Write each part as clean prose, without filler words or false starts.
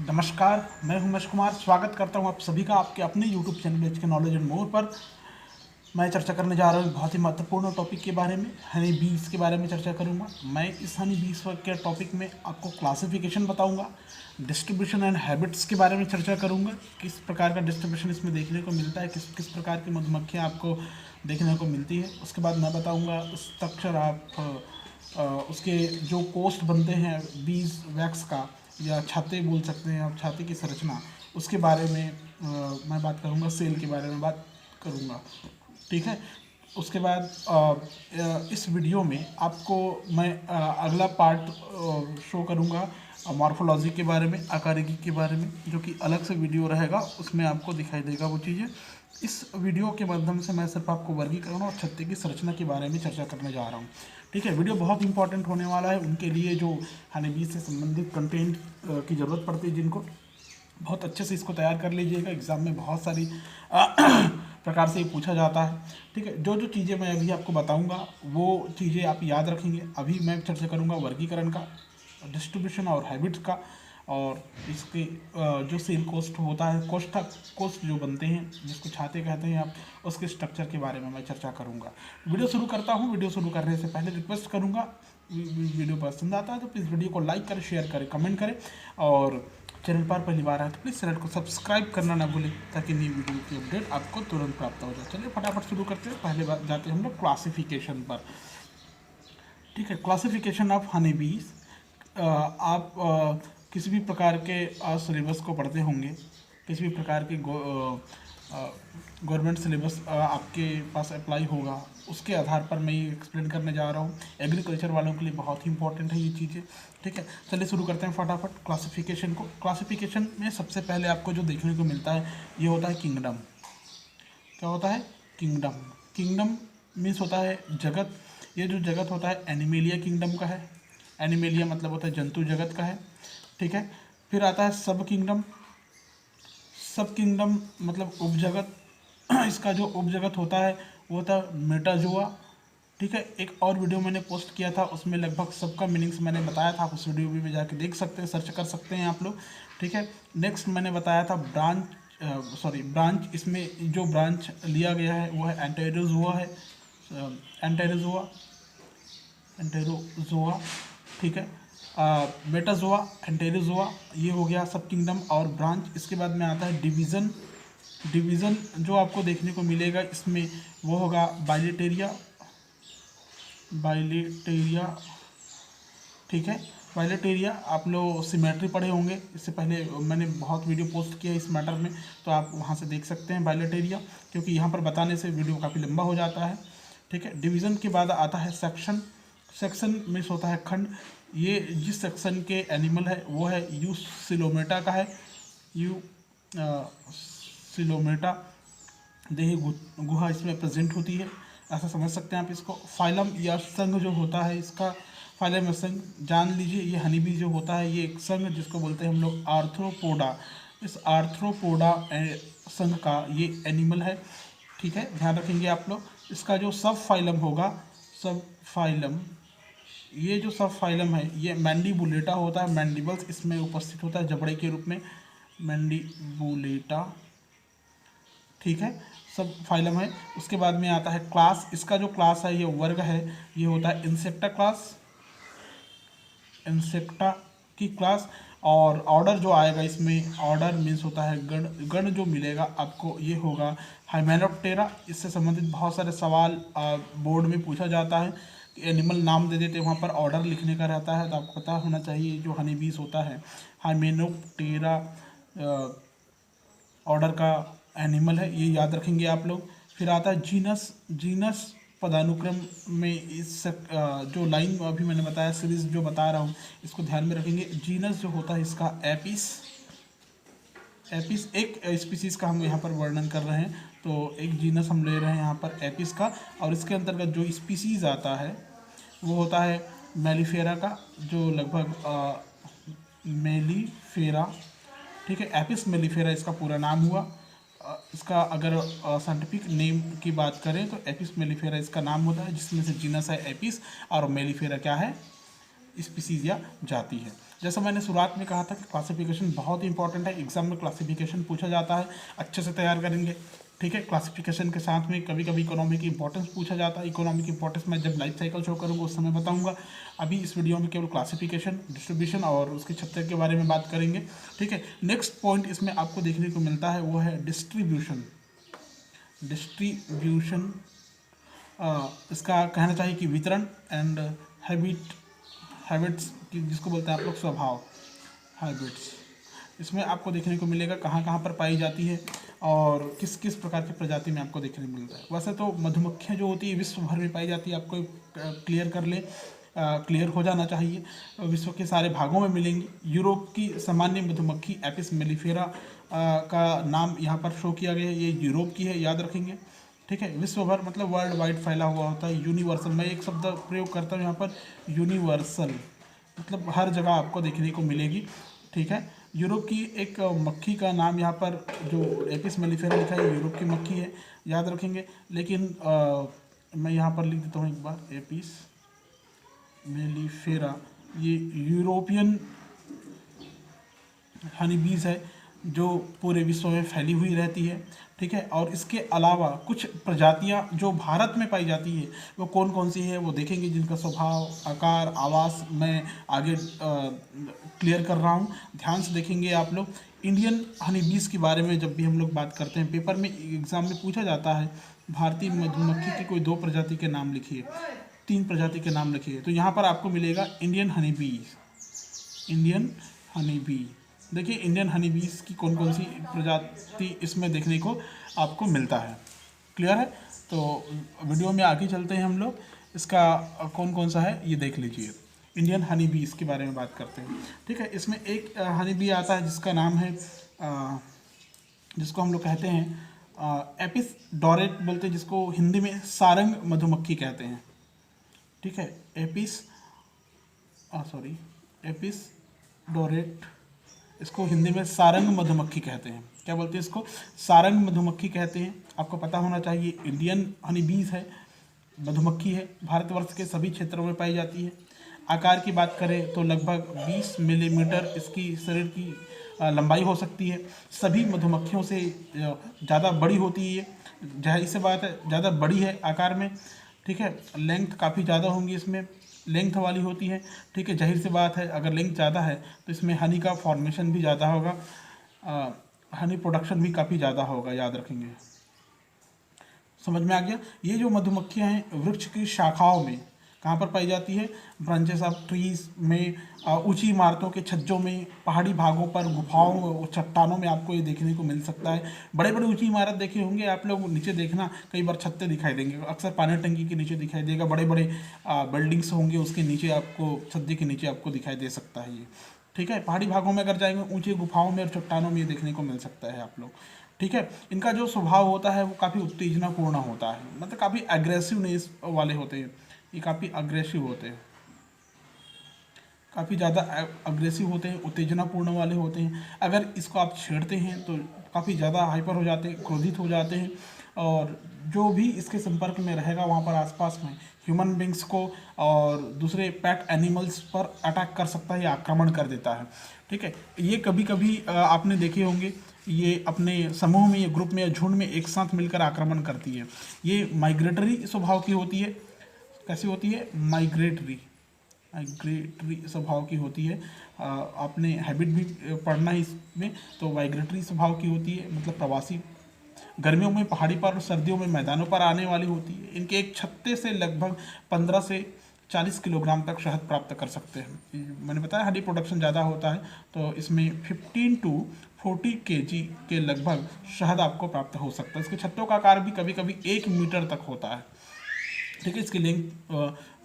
नमस्कार, मैं हूं उमेश कुमार। स्वागत करता हूं आप सभी का आपके अपने YouTube channel HK knowledge and more पर। मैं चर्चा करने जा रहा हूं एक बहुत ही महत्वपूर्ण टॉपिक के बारे में, हनी बीज के बारे में चर्चा करूंगा। मैं इस हनी बीज के टॉपिक में आपको क्लासिफिकेशन बताऊंगा, डिस्ट्रीब्यूशन एंड हैबिट्स के बारे में चर्चा करूंगा, किस प्रकार का डिस्ट्रीब्यूशन इसमें देखने को मिलता है, किस किस प्रकार की मधुमक्खियाँ आपको देखने को मिलती है। उसके बाद मैं बताऊँगा स्ट्रक्चर उसके जो कोस्ट बनते हैं बीज वैक्स का, या छाते बोल सकते हैं आप, छाते की संरचना, उसके बारे में मैं बात करूंगा। सेल के बारे में बात करूंगा, ठीक है। उसके बाद इस वीडियो में आपको मैं अगला पार्ट शो करूंगा मॉर्फोलॉजी के बारे में, आकारिकी के बारे में, जो कि अलग से वीडियो रहेगा, उसमें आपको दिखाई देगा वो चीज़ें। इस वीडियो के माध्यम से मैं सिर्फ आपको वर्गीकरण और छत्ते की संरचना के बारे में चर्चा करने जा रहा हूँ, ठीक है। वीडियो बहुत इंपॉर्टेंट होने वाला है उनके लिए जो हनी बीज से संबंधित कंटेंट की ज़रूरत पड़ती है, जिनको बहुत अच्छे से इसको तैयार कर लीजिएगा। एग्ज़ाम में बहुत सारी प्रकार से ये पूछा जाता है, ठीक है। जो जो चीज़ें मैं अभी आपको बताऊंगा वो चीज़ें आप याद रखेंगे। अभी मैं चर्चा करूंगा वर्गीकरण का, डिस्ट्रीब्यूशन और हैबिट्स का, और इसके जो सेल कोस्ट होता है, कोस्ट जो बनते हैं, जिसको छाते कहते हैं आप, उसके स्ट्रक्चर के बारे में मैं चर्चा करूंगा। वीडियो शुरू करता हूं। वीडियो शुरू करने से पहले रिक्वेस्ट करूंगा, वीडियो पसंद आता है तो प्लीज़ वीडियो को लाइक करें, शेयर करें, कमेंट करें, और चैनल पर पहली बार आए तो प्लीज़ चैनल को सब्सक्राइब करना ना भूलें, ताकि नई वीडियो की अपडेट आपको तुरंत प्राप्त हो जाए। चलिए फटाफट शुरू करते हैं। पहले बात जाते हैं हम लोग क्लासिफिकेशन पर, ठीक है। क्लासिफिकेशन ऑफ हनी बीज। आप किसी भी प्रकार के सिलेबस को पढ़ते होंगे, किसी भी प्रकार के गवर्नमेंट सिलेबस आपके पास अप्लाई होगा, उसके आधार पर मैं ये एक्सप्लेन करने जा रहा हूँ। एग्रीकल्चर वालों के लिए बहुत ही इंपॉर्टेंट है ये चीज़ें, ठीक है। चलिए शुरू करते हैं फटाफट क्लासिफिकेशन को। क्लासिफिकेशन में सबसे पहले आपको जो देखने को मिलता है ये होता है किंगडम। क्या होता है? किंगडम। किंगडम मीन्स होता है जगत। ये जो जगत होता है एनिमेलिया किंगडम का है। एनिमेलिया मतलब होता है जंतु जगत का है, ठीक है। फिर आता है सब किंगडम। सब किंगडम मतलब उपजगत। इसका जो उपजगत होता है वो होता है मेटाजोआ, ठीक है। एक और वीडियो मैंने पोस्ट किया था, उसमें लगभग सबका मीनिंग्स मैंने बताया था। आप उस वीडियो में जाके देख सकते हैं, सर्च कर सकते हैं आप लोग, ठीक है। नेक्स्ट मैंने बताया था ब्रांच। इसमें जो ब्रांच लिया गया है वो है एंटेरोजोआ है, एंटेरोजोआ, ठीक है। मेटाजोआ, एंटेरोजोआ, ये हो गया सब किंगडम और ब्रांच। इसके बाद में आता है डिवीज़न। डिवीज़न जो आपको देखने को मिलेगा इसमें वो होगा बाइलेटेरिया, ठीक है। बाइलेटेरिया आप लोग सिमेट्री पढ़े होंगे, इससे पहले मैंने बहुत वीडियो पोस्ट किया इस मैटर में, तो आप वहाँ से देख सकते हैं बाइलेटेरिया, क्योंकि यहाँ पर बताने से वीडियो काफ़ी लंबा हो जाता है, ठीक है। डिवीज़न के बाद आता है सेक्शन। सेक्शन मीन्स होता है खंड। ये जिस सेक्शन के एनिमल है वो है यू सिलोमेटा का है। यू सिलोमेटा देही गुहा इसमें प्रेजेंट होती है, ऐसा समझ सकते हैं आप इसको। फाइलम या संघ जो होता है इसका, फाइलम या संघ जान लीजिए। ये हनी बी जो होता है ये एक संघ, जिसको बोलते हैं हम लोग आर्थ्रोपोडा। इस आर्थ्रोपोडा संघ का ये एनिमल है, ठीक है, ध्यान रखेंगे आप लोग। इसका जो सब फाइलम होगा, सब फाइलम, ये जो सब फाइलम है ये मैंडीबुलेटा होता है। मैंडिबल्स इसमें उपस्थित होता है जबड़े के रूप में, मैंडीबुलेटा, ठीक है, सब फाइलम है। उसके बाद में आता है क्लास। इसका जो क्लास है ये वर्ग है, ये होता है इंसेक्टा क्लास, इंसेक्टा की क्लास। और ऑर्डर जो आएगा इसमें, ऑर्डर मीन्स होता है गण। गण जो मिलेगा आपको ये होगा हाइमेनोप्टेरा। इससे संबंधित बहुत सारे सवाल बोर्ड में पूछा जाता है। एनिमल नाम दे देते हैं, वहाँ पर ऑर्डर लिखने का रहता है, तो आपको पता होना चाहिए जो हनी बीज होता है हाइमेनोप्टेरा ऑर्डर का एनिमल है, ये याद रखेंगे आप लोग। फिर आता है जीनस। जीनस पदानुक्रम में इस जो लाइन अभी मैंने बताया, सीरीज जो बता रहा हूँ, इसको ध्यान में रखेंगे। जीनस जो होता है इसका एपिस। एपिस एक स्पीसीज़ का हम यहाँ पर वर्णन कर रहे हैं, तो एक जीनस हम ले रहे हैं यहाँ पर एपिस का। और इसके अंतर्गत जो स्पीसीज़ आता है वो होता है मेलिफेरा का, जो लगभग मेलिफेरा, ठीक है। एपिस मेलिफेरा इसका पूरा नाम हुआ। इसका अगर साइंटिफिक नेम की बात करें तो एपिस मेलिफेरा इसका नाम होता है, जिसमें से जीनस है एपिस और मेलिफेरा क्या है, स्पीसीज या जाति है। जैसा मैंने शुरुआत में कहा था कि क्लासिफिकेशन बहुत ही इंपॉर्टेंट है, एग्जाम में क्लासिफिकेशन पूछा जाता है, अच्छे से तैयार करेंगे। ठीक है, क्लासिफिकेशन के साथ में कभी कभी इकोनॉमी की इंपॉर्टेंस पूछा जाता है। इकोनॉमी की इंपॉर्टेंस मैं जब लाइफ साइकिल शो करूँगा उस समय बताऊंगा। अभी इस वीडियो में केवल क्लासिफिकेशन, डिस्ट्रीब्यूशन और उसके छत्ते के बारे में बात करेंगे। ठीक है, नेक्स्ट पॉइंट इसमें आपको देखने को मिलता है वो है डिस्ट्रीब्यूशन। डिस्ट्रीब्यूशन इसका कहना चाहिए कि वितरण एंड हैबिट्स जिसको बोलते हैं आप लोग स्वभाव, हैबिट्स। इसमें आपको देखने को मिलेगा कहाँ कहाँ पर पाई जाती है और किस किस प्रकार की प्रजाति में आपको देखने को मिलता है। वैसे तो मधुमक्खियाँ जो होती है विश्व भर में पाई जाती है, आपको क्लियर कर ले, क्लियर हो जाना चाहिए। विश्व के सारे भागों में मिलेंगी। यूरोप की सामान्य मधुमक्खी एपिस मेलिफेरा का नाम यहाँ पर शो किया गया है, ये यूरोप की है, याद रखेंगे। ठीक है, विश्व भर मतलब वर्ल्ड वाइड फैला हुआ होता है। यूनिवर्सल, मैं एक शब्द प्रयोग करता हूँ यहाँ पर, यूनिवर्सल, मतलब हर जगह आपको देखने को मिलेगी। ठीक है, यूरोप की एक मक्खी का नाम यहाँ पर जो एपिस मेलिफेरा लिखा है, यूरोप की मक्खी है, याद रखेंगे। लेकिन मैं यहाँ पर लिख देता हूँ एक बार, एपिस मेलिफेरा, ये यूरोपियन हनी बीज है जो पूरे विश्व में फैली हुई रहती है। ठीक है, और इसके अलावा कुछ प्रजातियां जो भारत में पाई जाती है वो कौन कौन सी है वो देखेंगे, जिनका स्वभाव, आकार, आवास मैं आगे क्लियर कर रहा हूँ, ध्यान से देखेंगे आप लोग। इंडियन हनी बीज के बारे में जब भी हम लोग बात करते हैं, पेपर में एग्जाम में पूछा जाता है भारतीय मधुमक्खी की कोई 2 प्रजाति के नाम लिखिए, 3 प्रजाति के नाम लिखिए, तो यहाँ पर आपको मिलेगा इंडियन हनी बीज। इंडियन हनी बी, देखिए इंडियन हनी बीज की कौन कौन सी प्रजाति इसमें देखने को आपको मिलता है। क्लियर है, तो वीडियो में आगे चलते हैं हम लोग, इसका कौन कौन सा है ये देख लीजिए। इंडियन हनी बीज के बारे में बात करते हैं। ठीक है, इसमें एक हनी बी आता है जिसका नाम है जिसको हम लोग कहते हैं एपिस डोरेट बोलते हैं, जिसको हिंदी में सारंग मधुमक्खी कहते हैं। ठीक है, एपिस डोरेट, इसको हिंदी में सारंग मधुमक्खी कहते हैं। क्या बोलते हैं इसको? सारंग मधुमक्खी कहते हैं। आपको पता होना चाहिए इंडियन हनी बीज है, मधुमक्खी है, भारतवर्ष के सभी क्षेत्रों में पाई जाती है। आकार की बात करें तो लगभग 20 मिलीमीटर इसकी शरीर की लंबाई हो सकती है। सभी मधुमक्खियों से ज़्यादा बड़ी होती है, जाहिर सी बात है ज़्यादा बड़ी है आकार में। ठीक है, लेंथ काफ़ी ज़्यादा होंगी, इसमें लेंथ वाली होती है। ठीक है, जाहिर सी बात है अगर लेंथ ज़्यादा है तो इसमें हनी का फॉर्मेशन भी ज़्यादा होगा, हनी प्रोडक्शन भी काफ़ी ज़्यादा होगा, याद रखेंगे। समझ में आ गया। ये जो मधुमक्खियाँ हैं वृक्ष की शाखाओं में कहाँ पर पाई जाती है? ब्रांचेस ऑफ ट्रीज में, ऊंची इमारतों के छज्जों में, पहाड़ी भागों पर, गुफाओं, चट्टानों में आपको ये देखने को मिल सकता है। बड़े बड़े ऊंची इमारत देखे होंगे आप लोग, नीचे देखना कई बार छत्ते दिखाई देंगे, अक्सर पानी टंकी के नीचे दिखाई देगा। बड़े बड़े बिल्डिंग्स होंगे उसके नीचे आपको, छत्ते के नीचे आपको दिखाई दे सकता है ये। ठीक है, पहाड़ी भागों में अगर जाएंगे ऊंची गुफाओं में और चट्टानों में ये देखने को मिल सकता है आप लोग। ठीक है, इनका जो स्वभाव होता है वो काफ़ी उत्तेजनापूर्ण होता है, मतलब काफ़ी एग्रेसिवनेस वाले होते हैं। ये काफ़ी अग्रेसिव होते हैं, काफ़ी ज़्यादा अग्रेसिव होते हैं, उत्तेजनापूर्ण वाले होते हैं। अगर इसको आप छेड़ते हैं तो काफ़ी ज़्यादा हाइपर हो जाते हैं, क्रोधित हो जाते हैं, और जो भी इसके संपर्क में रहेगा वहाँ पर आसपास में ह्यूमन बींग्स को और दूसरे पेट एनिमल्स पर अटैक कर सकता है या आक्रमण कर देता है। ठीक है, ये कभी कभी आपने देखे होंगे, ये अपने समूह में या ग्रुप में या झुंड में एक साथ मिलकर आक्रमण करती है। ये माइग्रेटरी स्वभाव की होती है। कैसी होती है? माइग्रेटरी स्वभाव की होती है। आपने हैबिट भी पढ़ना है इसमें, तो माइग्रेटरी स्वभाव की होती है, मतलब प्रवासी। गर्मियों में पहाड़ी पर और सर्दियों में मैदानों पर आने वाली होती है। इनके एक छत्ते से लगभग 15 से 40 किलोग्राम तक शहद प्राप्त कर सकते हैं। मैंने बताया हनी प्रोडक्शन ज़्यादा होता है, तो इसमें 15 to 40 kg के लगभग शहद आपको प्राप्त हो सकता है। इसके छत्तों का आकार भी कभी कभी 1 मीटर तक होता है। ठीक है, इसकी लेंथ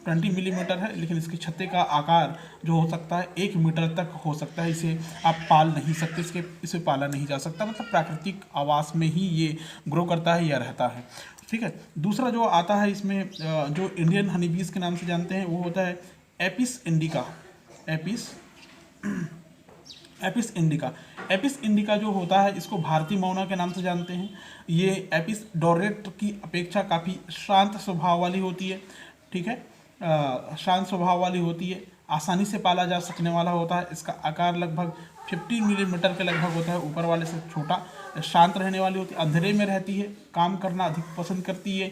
20 मिलीमीटर है, लेकिन इसके छत्ते का आकार जो हो सकता है 1 मीटर तक हो सकता है। इसे आप पाल नहीं सकते, इसे पाला नहीं जा सकता, मतलब प्राकृतिक आवास में ही ये ग्रो करता है या रहता है। ठीक है, दूसरा जो आता है इसमें जो इंडियन हनी बीज के नाम से जानते हैं वो होता है एपिस इंडिका। एपिस इंडिका जो होता है इसको भारतीय मौना के नाम से जानते हैं। ये एपिस डोरेट की अपेक्षा काफ़ी शांत स्वभाव वाली होती है। ठीक है, शांत स्वभाव वाली होती है आसानी से पाला जा सकने वाला होता है। इसका आकार लगभग 15 मिलीमीटर के लगभग होता है, ऊपर वाले से छोटा, शांत रहने वाली होती है, अंधेरे में रहती है, काम करना अधिक पसंद करती है।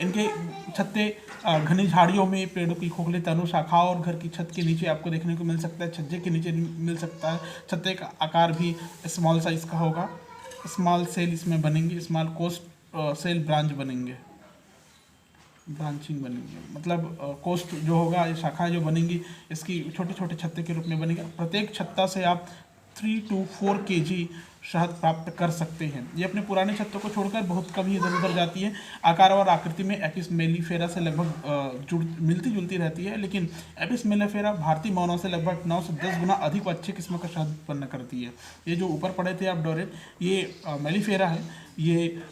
इनके छत्ते घनी झाड़ियों में, पेड़ों की खोखले तनों, शाखाओं और घर की छत के नीचे आपको देखने को मिल सकता है, छज्जे के नीचे मिल सकता है। छत्ते का आकार भी स्मॉल साइज का होगा। स्मॉल सेल इसमें बनेंगे, स्मॉल कोस्ट सेल ब्रांच बनेंगे, ब्रांचिंग बनेंगे, मतलब कोस्ट जो होगा, ये शाखाएं जो बनेंगी इसकी छोटे छोटे छत्ते के रूप में बनेंगे। प्रत्येक छत्ता से आप 3 to 4 kg शहद प्राप्त कर सकते हैं। ये अपने पुराने छत्तों को छोड़कर बहुत कम ही इधर उधर जाती है। आकार और आकृति में एपिस मेलिफेरा से लगभग मिलती जुलती रहती है, लेकिन एपिस मेलिफेरा भारतीय मौनों से लगभग 9 से 10 गुना अधिक अच्छे किस्म का शहद उत्पन्न करती है। ये जो ऊपर पड़े थे आप डोरेट, ये मेलिफेरा है। ये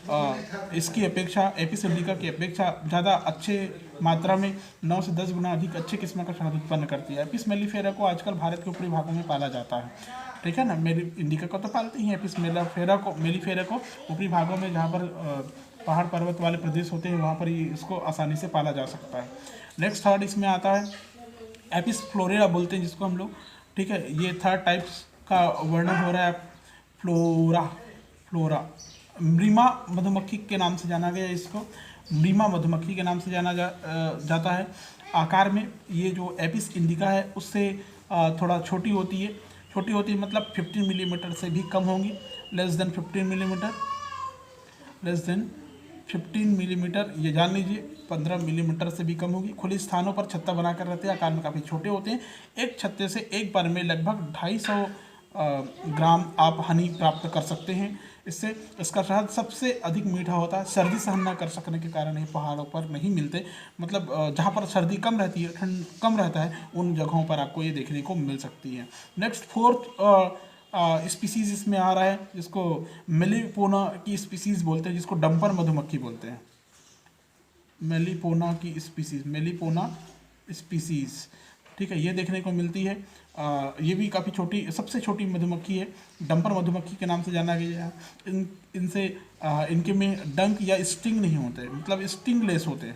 इसकी अपेक्षा एपिस इंडिका की अपेक्षा ज़्यादा अच्छे मात्रा में 9 से 10 गुना अधिक अच्छे किस्म का शहद उत्पन्न करती है। एपिस मेलिफेरा को आजकल भारत के ऊपरी भागों में पाला जाता है, ठीक है ना। मेरी इंडिका को तो पालते ही हैं, एपिस मेलिफेरा को ऊपरी भागों में, जहाँ पर पहाड़ पर्वत वाले प्रदेश होते हैं, वहाँ पर ही इसको आसानी से पाला जा सकता है। नेक्स्ट थर्ड इसमें आता है एपिस फ्लोरेरा बोलते हैं जिसको हम लोग, ठीक है। ये थर्ड टाइप्स का वर्णन हो रहा है। फ्लोरा मृमा मधुमक्खी के नाम से जाना गया, इसको मृमा मधुमक्खी के नाम से जाना जाता है। आकार में ये जो एपिस इंडिका है उससे थोड़ा छोटी होती है। छोटी होती है मतलब 15 मिलीमीटर से भी कम होंगी, less than 15 millimetre, less than 15 millimetre, ये जान लीजिए 15 मिलीमीटर से भी कम होगी। खुले स्थानों पर छत्ता बनाकर रहते हैं, आकार में काफ़ी छोटे होते हैं। एक छत्ते से एक बार में लगभग 250 ग्राम आप हनी प्राप्त कर सकते हैं इससे। इसका शहद सबसे अधिक मीठा होता है। सर्दी सहन न कर सकने के कारण ये पहाड़ों पर नहीं मिलते, मतलब जहाँ पर सर्दी कम रहती है, ठंड कम रहता है, उन जगहों पर आपको ये देखने को मिल सकती है। नेक्स्ट फोर्थ स्पीसीज इसमें आ रहा है, जिसको मेलिपोना की स्पीसीज बोलते हैं, जिसको डंपर मधुमक्खी बोलते हैं। मेलिपोना की स्पीसीज, मेलिपोना स्पीसीज, ठीक है, ये देखने को मिलती है। ये भी काफ़ी छोटी, सबसे छोटी मधुमक्खी है, डंपर मधुमक्खी के नाम से जाना गया है। इनसे इनके में डंक या स्टिंग नहीं होते, मतलब स्टिंगलेस होते हैं,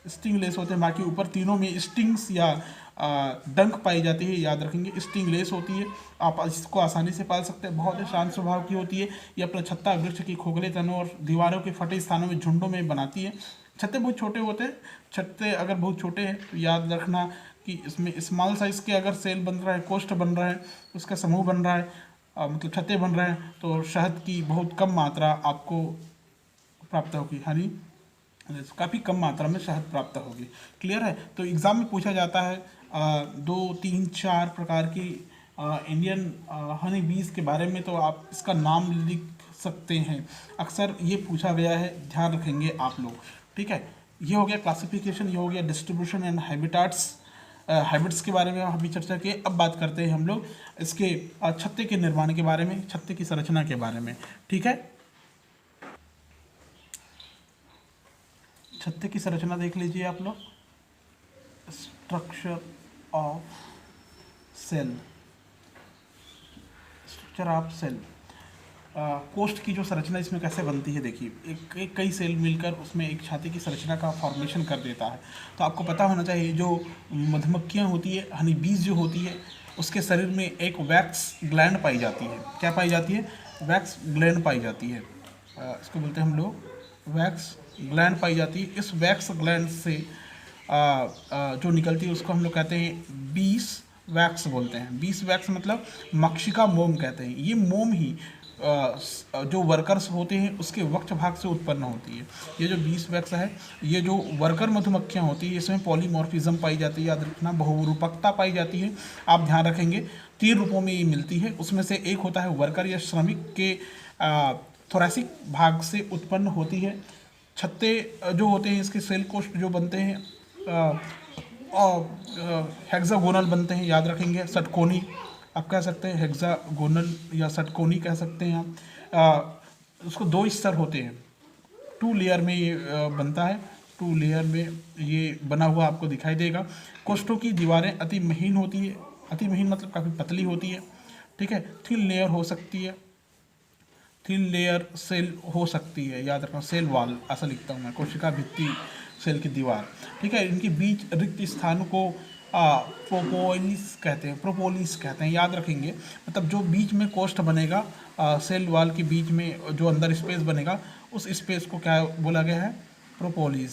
स्टिंगलेस होते हैं। बाकी ऊपर तीनों में स्टिंग्स या डंक पाई जाती है, याद रखेंगे, स्टिंगलेस होती है। आप इसको आसानी से पाल सकते हैं। बहुत ही शांत स्वभाव की होती है। ये अपना छत्ता वृक्ष की खोखले तनों और दीवारों के फटे स्थानों में झुंडों में बनाती है। छत्ते बहुत छोटे होते हैं। छत्ते अगर बहुत छोटे हैं तो याद रखना कि इसमें स्मॉल साइज़ के अगर सेल बन रहा है, कोष्ठ बन रहा है, उसका समूह बन रहा है, मतलब छत्ते बन रहे हैं, तो शहद की बहुत कम मात्रा आपको प्राप्त होगी, हनी काफ़ी कम मात्रा में शहद प्राप्त होगी। क्लियर है। तो एग्ज़ाम में पूछा जाता है 2, 3, 4 प्रकार की इंडियन हनी बीज के बारे में, तो आप इसका नाम लिख सकते हैं। अक्सर ये पूछा गया है, ध्यान रखेंगे आप लोग, ठीक है। ये हो गया क्लासिफिकेशन, ये हो गया डिस्ट्रीब्यूशन एंड हैबिट्स के बारे में अभी चर्चा की। अब बात करते हैं हम लोग इसके छत्ते के निर्माण के बारे में, छत्ते की संरचना के बारे में, ठीक है। छत्ते की संरचना देख लीजिए आप लोग। Structure of cell, structure of cell, कोष्ठ की जो संरचना इसमें कैसे बनती है, देखिए एक कई सेल मिलकर उसमें एक छाती की संरचना का फॉर्मेशन कर देता है। तो आपको पता होना चाहिए, जो मधुमक्खियाँ होती है, हनी बीज जो होती है, उसके शरीर में एक वैक्स ग्लैंड पाई जाती है। क्या पाई जाती है? वैक्स ग्लैंड पाई जाती है। इसको बोलते हैं हम लोग वैक्स ग्लैंड पाई जाती है। इस वैक्स ग्लैंड से जो निकलती है उसको हम लोग कहते हैं बीस वैक्स बोलते हैं। बीस वैक्स मतलब मक्षिका मोम कहते हैं। ये मोम ही जो वर्कर्स होते हैं उसके वक्ष भाग से उत्पन्न होती है। ये जो 20 वैक्स है, ये जो वर्कर मधुमक्खियाँ होती है, इसमें पॉलीमॉर्फिज्म पाई जाती है, याद रखना, बहुरूपकता पाई जाती है। आप ध्यान रखेंगे 3 रूपों में ये मिलती है। उसमें से एक होता है वर्कर या श्रमिक के थोरैसिक भाग से उत्पन्न होती है। छत्ते जो होते हैं, इसके सेल कोष्ठ जो बनते हैं हेक्सागोनल बनते हैं, याद रखेंगे। षटकोनी आप कह सकते हैं, हेक्सागोनल या षटकोनी कह सकते हैं आप। उसको 2 स्तर होते हैं, 2 लेयर में ये बनता है। 2 लेयर में ये बना हुआ आपको दिखाई देगा। कोष्ठों की दीवारें अति महीन होती है, अति महीन मतलब काफ़ी पतली होती है, ठीक है। थिन लेयर हो सकती है, थिन लेयर सेल हो सकती है, याद रखना, सेल वॉल ऐसा लिखता हूँ मैं, कोशिका भित्ति सेल की दीवार, ठीक है। इनके बीच रिक्त स्थान को प्रोपोलिस कहते हैं, याद रखेंगे। मतलब जो बीच में कोष्ठ बनेगा सेल वाल के बीच में जो अंदर स्पेस बनेगा, उस स्पेस को क्या बोला गया है? प्रोपोलिस।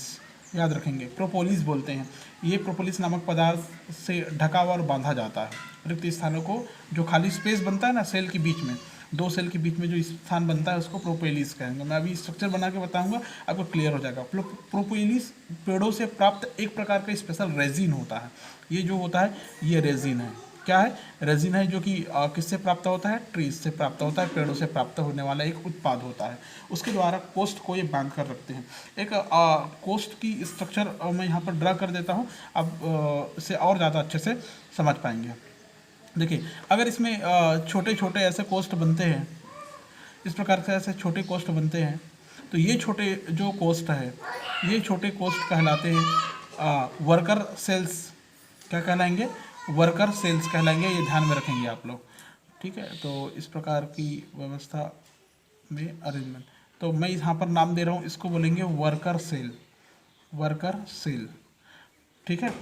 याद रखेंगे, प्रोपोलिस बोलते हैं। ये प्रोपोलिस नामक पदार्थ से ढका हुआ और बांधा जाता है। रिक्त स्थानों को, जो खाली स्पेस बनता है ना सेल के बीच में, दो सेल के बीच में जो स्थान बनता है उसको प्रोपोलिस कहेंगे। मैं अभी स्ट्रक्चर बना के बताऊंगा, आपको क्लियर हो जाएगा। प्रोपोलिस पेड़ों से प्राप्त एक प्रकार का स्पेशल रेजिन होता है। ये जो होता है ये रेजिन है। क्या है? रेजिन है, जो कि किससे प्राप्त होता है? ट्रीज से प्राप्त होता है, पेड़ों से प्राप्त होने वाला एक उत्पाद होता है। उसके द्वारा कोष्ठ को ये बांध कर रखते हैं। एक कोष्ठ की स्ट्रक्चर मैं यहाँ पर ड्रा कर देता हूँ, अब इसे और ज़्यादा अच्छे से समझ पाएंगे। देखिए, अगर इसमें छोटे छोटे ऐसे कोष्ठ बनते हैं, इस प्रकार से ऐसे छोटे कोष्ठ बनते हैं, तो ये छोटे जो कोष्ठ है, ये छोटे कोष्ठ कहलाते हैं वर्कर सेल्स। क्या कहलाएंगे? वर्कर सेल्स कहलाएंगे। ये ध्यान में रखेंगे आप लोग, ठीक है। तो इस प्रकार की व्यवस्था में अरेंजमेंट, तो मैं यहाँ पर नाम दे रहा हूँ, इसको बोलेंगे वर्कर सेल। वर्कर सेल, ठीक है।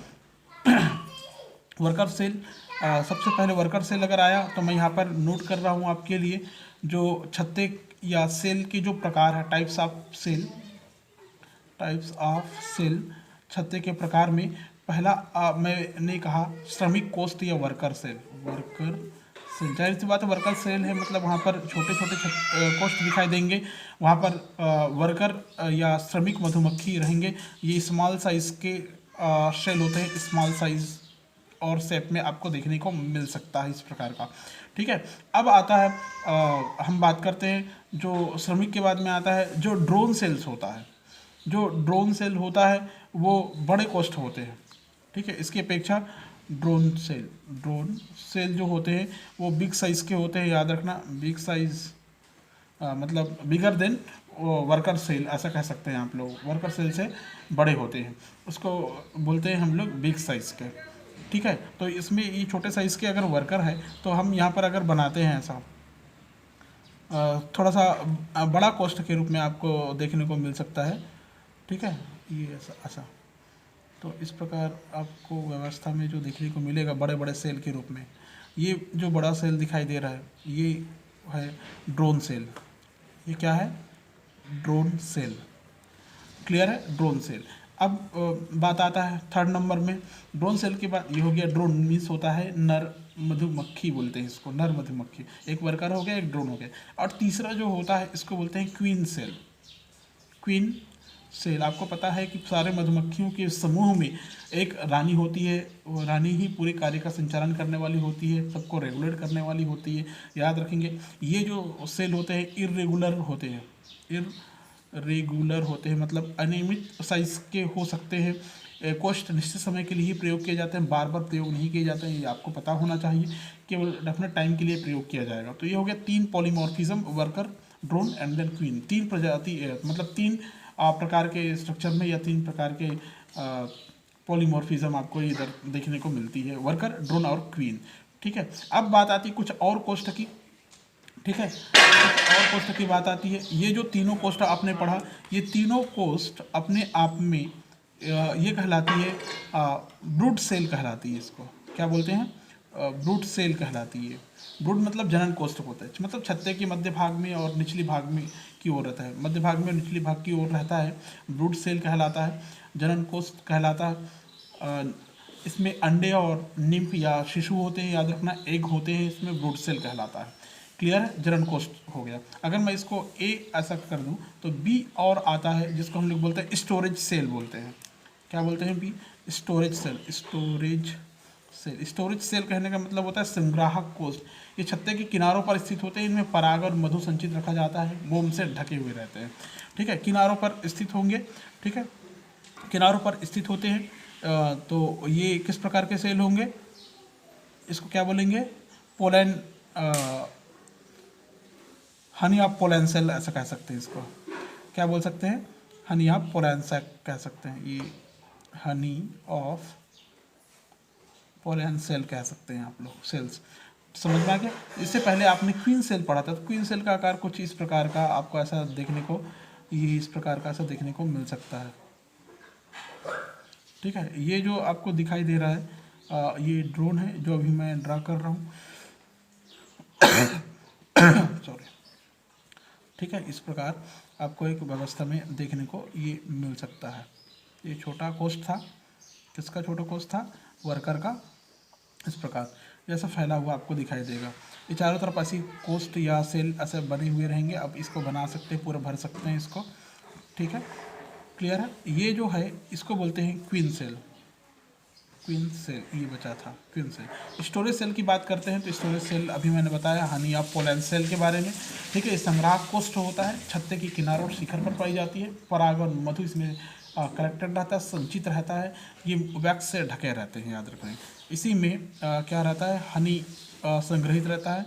वर्कर सेल, सबसे पहले वर्कर सेल अगर आया तो मैं यहाँ पर नोट कर रहा हूँ आपके लिए, जो छत्ते या सेल के जो प्रकार है, टाइप्स ऑफ सेल, छत्ते के प्रकार में पहला मैंने कहा श्रमिक कोष्ठ या वर्कर सेल। वर्कर सेल, जाहिर सी बात है वर्कर सेल है, मतलब वहाँ पर छोटे छोटे कोष्ठ दिखाई देंगे, वहाँ पर वर्कर या श्रमिक मधुमक्खी रहेंगे। ये स्मॉल साइज के सेल होते हैं, स्मॉल साइज और शेप में आपको देखने को मिल सकता है इस प्रकार का, ठीक है। अब आता है हम बात करते हैं जो श्रमिक के बाद में आता है जो ड्रोन सेल्स होता है। जो ड्रोन सेल होता है वो बड़े कोष्ठ होते हैं, ठीक है। इसकी अपेक्षा ड्रोन सेल जो होते हैं वो बिग साइज के होते हैं। याद रखना, बिग साइज मतलब बिगर देन वर्कर सेल, ऐसा कह सकते हैं आप लोग। वर्कर सेल से बड़े होते हैं, उसको बोलते हैं हम लोग बिग साइज के, ठीक है। तो इसमें ये छोटे साइज़ के अगर वर्कर है तो हम यहाँ पर अगर बनाते हैं ऐसा थोड़ा सा बड़ा कोष्ठ के रूप में आपको देखने को मिल सकता है, ठीक है। ये ऐसा तो इस प्रकार आपको व्यवस्था में जो देखने को मिलेगा बड़े बड़े सेल के रूप में, ये जो बड़ा सेल दिखाई दे रहा है ये है ड्रोन सेल। ये क्या है? Drone cell. क्लियर है? Drone cell. अब बात आता है थर्ड नंबर में। ड्रोन सेल के बाद ये हो गया, ड्रोन मीन्स होता है नर मधुमक्खी, बोलते हैं इसको नर मधुमक्खी। एक वर्कर हो गया, एक ड्रोन हो गया। और तीसरा जो होता है इसको बोलते हैं क्वीन सेल। क्वीन सेल, आपको पता है कि सारे मधुमक्खियों के समूह में एक रानी होती है, वो रानी ही पूरे कार्य का संचालन करने वाली होती है, सबको रेगुलेट करने वाली होती है। याद रखेंगे, ये जो सेल होते हैं इरेगुलर होते हैं, मतलब अनियमित साइज के हो सकते हैं। कोष्ठ निश्चित समय के लिए ही प्रयोग किए जाते हैं, बार बार प्रयोग नहीं किए जाते हैं, ये आपको पता होना चाहिए। केवल डेफिनेट टाइम के लिए प्रयोग किया जाएगा। तो ये हो गया 3 polymorphism, worker, drone and then queen. 3 प्रजाति, मतलब 3 प्रकार के स्ट्रक्चर में या 3 प्रकार के पॉलीमॉर्फिज्म आपको इधर देखने को मिलती है, वर्कर, ड्रोन और क्वीन, ठीक है। अब बात आती है कुछ और कोष्ठ की, ठीक है। और कोष्ठ की बात आती है। ये जो तीनों कोष्ठ आपने पढ़ा, ये तीनों कोष्ठ अपने आप में ये कहलाती है ब्रूड सेल कहलाती है। इसको क्या बोलते हैं? ब्रूड सेल कहलाती है। ब्रूड मतलब जनन कोष्ठ होता है, मतलब छत्ते के मध्य भाग में और निचली भाग में की ओर रहता है, मध्य भाग में और निचली भाग की ओर रहता है, ब्रूड सेल कहलाता है, जनन कोष्ठ कहलाता है। इसमें अंडे और निम्फ या शिशु होते हैं, याद रखना, एग होते हैं, इसमें ब्रूड सेल कहलाता है। क्लियर है? जनन कोष्ठ हो गया। अगर मैं इसको ए ऐसा कर दूं तो बी और आता है, जिसको हम लोग बोलते हैं स्टोरेज सेल बोलते हैं। क्या बोलते हैं? Bee, storage cell. Storage cell कहने का मतलब होता है संग्राहक कोष्ठ। ये छत्ते के किनारों पर स्थित होते हैं, इनमें पराग और मधु संचित रखा जाता है, मोम से ढके हुए रहते हैं, ठीक है। किनारों पर स्थित होंगे, ठीक है, किनारों पर स्थित होते हैं। तो ये किस प्रकार के सेल होंगे? इसको क्या बोलेंगे? पोलैन, हनी ऑफ पोलैन सेल ऐसा कह सकते हैं। इसको क्या बोल सकते हैं? हनी ऑफ पोलैन सेल कह सकते हैं। ये हनी ऑफ पोलैन सेल कह सकते हैं आप लोग, सेल्स। समझ में आ गया? इससे पहले आपने क्वीन सेल पढ़ा था, तो क्वीन सेल का आकार कुछ इस प्रकार का आपको ऐसा देखने को, ये इस प्रकार का ऐसा देखने को मिल सकता है, ठीक है। ये जो आपको दिखाई दे रहा है ये ड्रोन है जो अभी मैं ड्रा कर रहा हूँ। सॉरी। ठीक है, इस प्रकार आपको एक व्यवस्था में देखने को ये मिल सकता है। ये छोटा कोस्ट था, किसका छोटा कोस्ट था? वर्कर का। इस प्रकार जैसा फैला हुआ आपको दिखाई देगा। ये चारों तरफ ऐसी कोस्ट या सेल ऐसे बने हुए रहेंगे। अब इसको बना सकते हैं, पूरा भर सकते हैं इसको। ठीक है, क्लियर है। ये जो है इसको बोलते हैं क्वीन सेल। क्वीन सेल ये बचा था, क्वीन सेल। स्टोरेज सेल की बात करते हैं तो स्टोरेज सेल अभी मैंने बताया हनी या पोलन सेल के बारे में। ठीक है, संग्राहक कोष्ठ होता है, छत्ते की किनारों और शिखर पर पाई जाती है। पराग और मधु इसमें कलेक्टेड रहता है, संचित रहता है। ये वैक्स से ढके रहते हैं, याद रखें। इसी में क्या रहता है? हनी संग्रहित रहता है।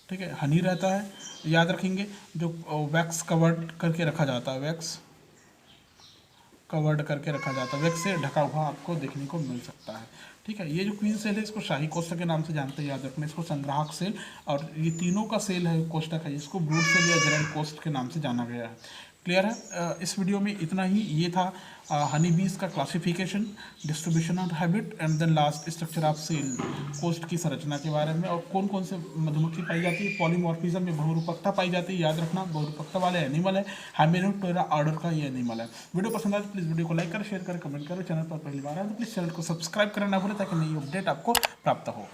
ठीक है, हनी रहता है, याद रखेंगे। जो वैक्स कवर्ड करके रखा जाता है, वैक्स कवर्ड करके रखा जाता है, वैक्स से ढका हुआ आपको देखने को मिल सकता है। ठीक है, ये जो क्वीन सेल है इसको शाही कोष्ठक के नाम से जानते हैं, याद रखना। इसको संग्राहक सेल, और ये तीनों का सेल है कोष्ठक है, इसको ब्रूड सेल या जरल कोष्ठ के नाम से जाना गया है। क्लियर है। इस वीडियो में इतना ही। ये था हनी बीज का क्लासिफिकेशन, डिस्ट्रीब्यूशन और habit, and then last structure of cell, कोष्ठ की संरचना के बारे में, और कौन कौन से मधुमक्खी पाई जाती है। पॉलीमॉर्फिज्म में बहुरूपकता पाई जाती है, याद रखना। बहुरूपकता वाले एनिमल है, हाइमेनोप्टेरा ऑर्डर का ये एनिमल है। वीडियो पसंद आए तो प्लीज़ वीडियो को लाइक करें, शेयर करें, कमेंट करें। चैनल पर पहली बार आए तो प्लीज़ चैनल को सब्सक्राइब करना ना भूलें ताकि नई अपडेट आपको प्राप्त हो।